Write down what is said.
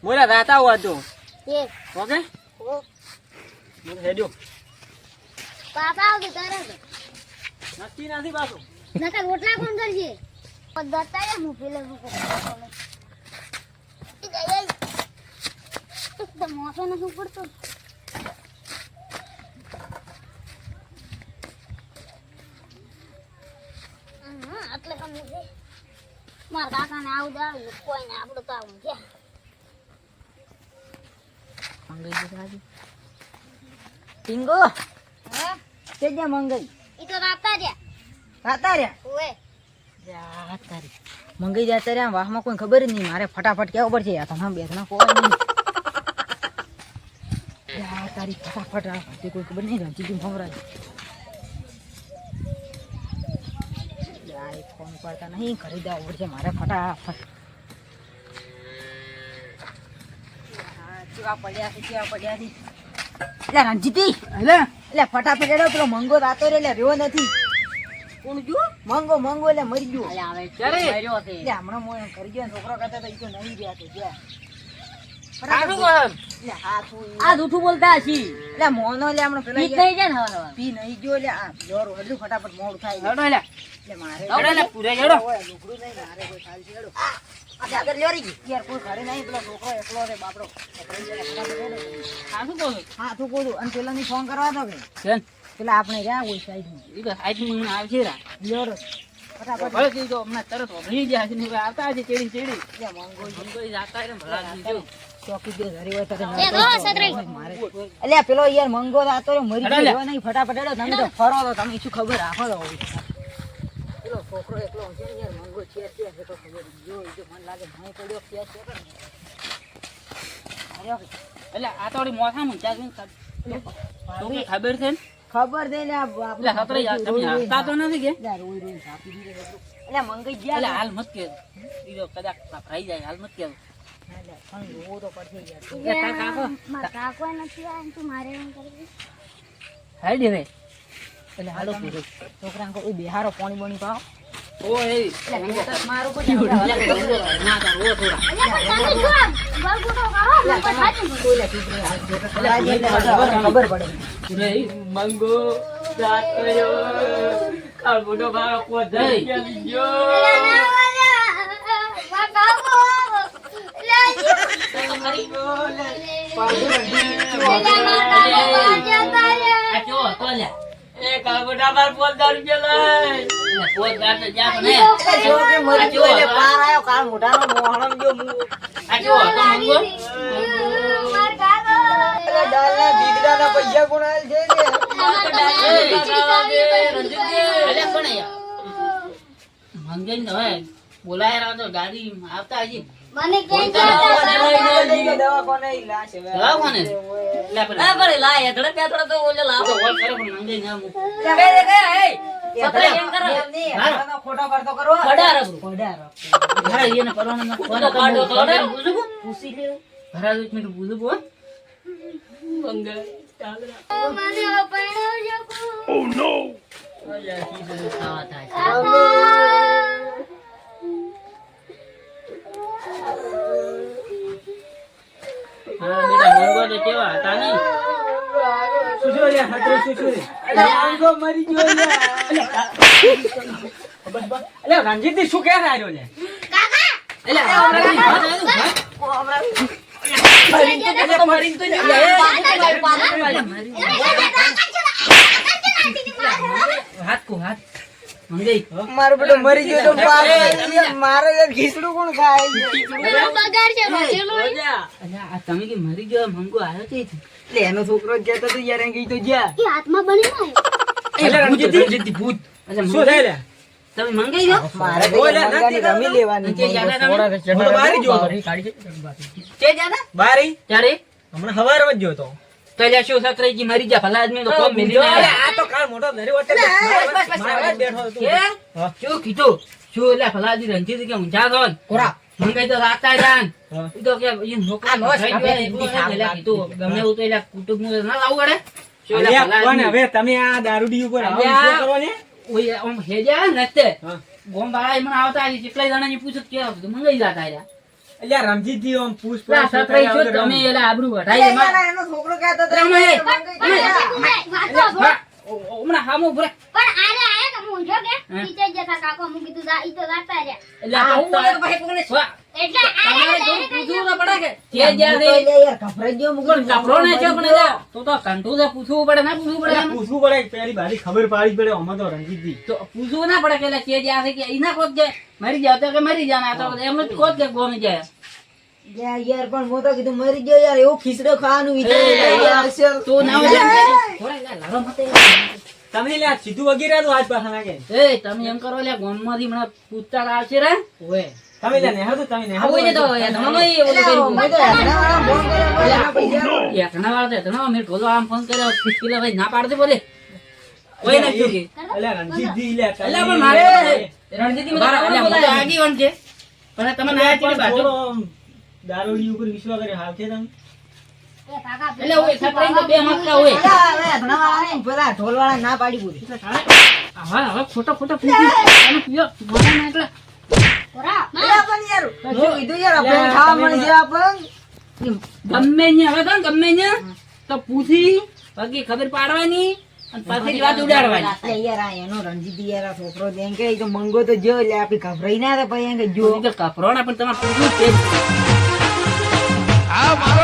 બોલા રાતા હુઆ તો ये ઓકે ओ મને હેડ્યો पापा आओ तो तरह નક્કી નથી પાછું नका रोटला कौन करजे और दत्ता है मुंह पे लगू को तो मौसम न ऊपर तो એટલે કમ છે માર કાકાને આવું દાડું કોઈને આપણું તો આવું છે મંગઈ દેખાજી ટિંગો હે કે જ્યાં મંગઈ ઈ તો રાતા રહ્યા રાતા રહ્યા ઓએ જા તારી મંગઈ જાતા રહ્યા વાહમાં કોઈ ખબર જ નહીં મારે ફટાફટ કેવું પડશે આ તમે બેસના કોઈ નહીં જા તારી ફટાફટ આ તે કોઈ ખબર નહીં રંજી તું ભમરા યાર ફોન કરતા નહીં કરી દેવા પડશે મારે ફટાફટ કેવા પડ્યા છે એટલે રંજીતી એટલે ફટાફટ એડો પેલો મંગો રાતો રે એટલે રહ્યો નથી કોણ જો મંગો એટલે મરી ગયો અલ્યા આવે ક્યારે મર્યો છે એટલે હમણાં મોય કરી ગયો છોકરો કહેતા હતા ઈ તો નહીં રહ્યા છે જ્યાં સારું કોણ એટલે હાથું આ જૂઠું બોલતા છી એટલે મોનો એટલે હમણાં પેલા પી થઈ જાય ને હવે પી નહીં ગયો એટલે આ જોર હડલું ફટાફટ મોડું થાય હેડો લે એટલે મારે હેડો લે પૂરે હેડો ઓય લુગડું નહીં મારે કોઈ ખાલી છે હેડો આગળ લેરી ગઈ યાર કોઈ ઘરે નહીં પેલો છોકરો એકલો રે બાપડો સારું કોણ હા તું બોલું અને પેલા ની ફોન કરવા દો કે કેન પેલા આપણે રહ્યા હોય સાઈડમાં ઈ તો સાઈડ માં આવશે રા લ્યો ફટાફટ ભલે કીધો હમણાં તરત વગડી ગયા છે ને હવે આવતા છે ચેડી ચેડી ત્યાં મંગો મંગોઈ જાતા રે ભલા દીધો ચોકી દે ઘરે હોય તારે એ દો સતરી મારે અલ્યા પેલો યાર મંગો રાતો રે મરી હેડો લે. ગયો નહીં ફટાફટ હેડો તમે તો ફરો તો તમે શું ખબર રાખો તો પેલો છોકરો એકલો છે ને યાર મંગો છે તો ખબર જો ઈ તો મને લાગે ભાઈ પડ્યો છે અરે એટલે આ તો વળી મોથા મુંચા છે તો ખબર છે ને ખબર દે ને એટલે સતરે યાર તમે હસતા તો નથી કે યાર રોઈ રોઈ આપી દીધો એટલે મંગઈ એટલે ગયા હાલ મત કે ઈ તો કદાચ ફરાઈ જાય હાલ મત કે રોવો તો પડશે યાર એટલે તાર કાકો મારા કાકો નથી આવ્યા તું મારે એમ કરી હાઈ દે એટલે હાલો છોકરાને કહું બિહારો પાણી બોણી પાવ ઓ એ મારું કોઈ ના તાર ઓ થોડા ગલગુટો કરો મને તો સાચું ખબર પડે રે મંગો જાત કર્યો કાળ બુડો બારો કો જઈ ગયો આ જો તો લે એ કાળ બુડા બાર 5000 રૂપિયા લઈ 5000 તો જા ને જો કે મરી ગયો એટલે પાર આયો કાળ મોઢાનો મોહણમ જો મુ આ જો તો મંગો એટલે ડાલના દીકરાના પૈસા કોણ આલ છે કે મંગેન તો હે બોલાય રાવ તો ગાડી આવતા હજી મને કે દવા કોને લાશ હવે લાવ કોને લે પેલા બરે લાય એટલે પેટ્રોલ તો ઓલે લાવ તો વોલ કરે પણ મંગેન ના મુ સતરે એમ કરો ખોટો કરતો કરો પડાર પડાર ઘરે એને પરવાનો ન ફોન કાઢો તો ને પૂછું પૂછી લે ઘરે એક મિનિટ પૂછું બોલ મંગે ચાલ મને પરણો જો ઓ નો અલ્યા કી બધું ખાવા થાય હા બેટા મંગો તો કેવા હતા ને સુજો લે હાથરે સુજો લે મંગો મરી ગયો લે અલે રણજીત શું કહે રહ્યો લે કાકા અલે મરી તો હાથ કો હાથ મંગઈ મારો બેટો મરી ગયો તો મારે યાર ઘીસડું કોણ ખાય બગાડ છે બચેલો અલ્યા આ તમે કે મરી ગયો મંગો આવ્યો છે એટલે એનો છોકરો જ જતો તો યાર ગઈ તો જ્યાં એ હાથમાં બની ના એટલે રણજીત ભૂત શું થાય લે તમે મંગાઈ ગયો મારે તો મંગાની રમી લેવાની કે જાના તમે હું તો બહાર ગયો હતો. કે જાના બારી ત્યારે હમણાં સવારમાં જ ગયો તો તો લ્યા શું સતરાઈજી મરી જા ભલા આદમી તો કોમ મિલી અરે ને આ તો કાળ મોટો ધરી વચ્ચે મારા બેઠો હતો કે શું કીધું શું લે ભલા આદમી રણજીત કે ઊંઝા ગોન કોરા મંગાઈ તો રાતા જાન હા. ઈ તો કે ઈ નોકરા આ લોસ થઈ ગયો કાપે એટલું દીધી લે કીધું ગમે એવું તો એટલે કુટુંબ નું ના લાવવું પડે શું લે અલ્યા, ભલા પણ આદમી હવે તમે આ દારૂડી ઉપર આવો અલ્યા. વિશ્વાસ કરો ને ઓય ઓમ હેજા નતે હા. ગોમ બાળા મને આવતા કેટલા જણા ની પૂછત કે મંગાઈ જાતા રહ્યા અલ્યા રણજીતજી આમ પૂછ લા સતરાઈ છો તમે એલા આબરૂ વઢાઈ યાર, એમાં. એનો છોકરો કહેતો હતો, રમે. મંગો ગયા. વાતો બોલ. હમણાં હામું ઉભો રહે. પણ આરે આયા કે મૂંઝો કે હે? ઈચે જતા કાકો હું કીધું જા ઈ તો જાતા રહ્યા એટલે આ હું બોલે તો પછી પકડે. વાહ, એટલે તમારે જો પૂછવું ના પડે કે જે હું જ્યાં તો દે. યાર ગભરાઈ ગયો, મું પણ કીધું, કપડો ને છે પણ એટલે તું તો કંઠું છે, પૂછવું પડે ના પૂછવું પડે અલ્યા એમ? પૂછવું પડે પેલી બારી ખબર પાડી પડે આમાં તો રણજીતજી તો પૂછવું ના પડે કે એટલે કે જ્યાં છે કે ઈના કોત કે મરી જાવ તો કે મરી જાવ ને આ તો એમ જ કોત કે ગોમ જાય. યાર પણ હું તો કીધું મરી ગયો યાર, એવું ખીચડો ખાવાનું વિચાર યાર, અસર. તું ના હોય થોડા લે લારો મતે. તમે લ્યા સીધું વગેરે તો આજ પાછા નાખે એ તમે એમ કરો લે ગોમમાંથી મને પૂછતા આવશે રે ઓય તમે લ્યા નેહા તો તમે નેહા આવું ને તો ધણો ઈ ઓલું એટલે કર્યું. મેં તો હેઠળવાળાને ફોન કર્યો, બોલે એના પૈસા આપો. એકના વાળા તો ધણો મેં ઢોલો આમ ફોન કર્યો ખીચકીલા ભાઈ ના પાડજે બોલે કોઈ ના કીધું કે અલ્યા રણજીતજી લ્યા તમે અલ્યા પણ મારે રણજીતજી મને અલ્યા હું તો આગેવાન છે પણ તમે ના છે બાજુ થોડો આમ દારૂડી ઉપર વિશ્વાસ કરે હાલ છે તમે એ કાકા એટલે ઓય સતરાઈ તો બે મક્કા હોય અલા, હવે હેઠળવાળાને પેલા ઢોલવાળા ના પાડી બોલી. હવે ખોટો ખોટો પૂછી તમે પીઓ બોલા ના એટલે પોરા અલા, પણ યાર, હું કીધું યાર, આપણે ખાવા મળી છે આપણને. ગમે ને હવે તો ગમે ને તો પૂછી બાકી ખબર પાડવાની અને પાછી વાત ઉડાડવાની. અરે યાર, આ એનો રણજીત યાર, આ છોકરો છે, એમ કે ઈ તો મંગો તો જો, એટલે આપણે ગભરાઈ ના હતા, પછી એમ કે જો. તો કપરોણા પણ તમારે પૂછવું જ છે. આ મારો